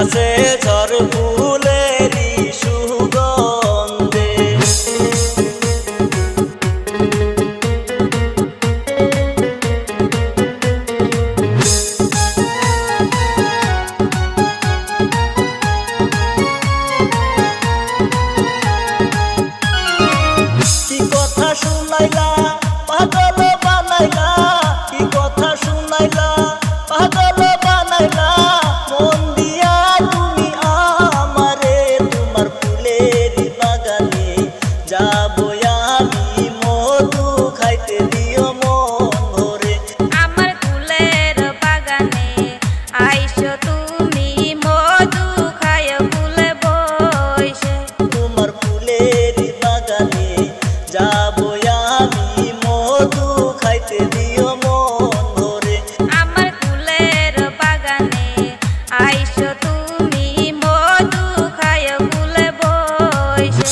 আছে ঝড় ফুলেরই সুগন্ধে। কি কথা শুনাইলা পাগল বানাইলা, কি কথা শুনাইলা পাগল বানাইলা, মন দিয়া তুমি আমারে তোমার ফুলের বাগানে যাবো আমি মধু খাইতে দিও মন ভরে। আমার ফুলের বাগানে আইসো তুমি মধু খায় ফুলে বইসে। তোমার ফুলের বাগানে যাবো আমি মধু খাইতে দিও মন ভরে। আমার ফুলের বাগানে আইসো তুমি মধু খায় ফুলে বইসে।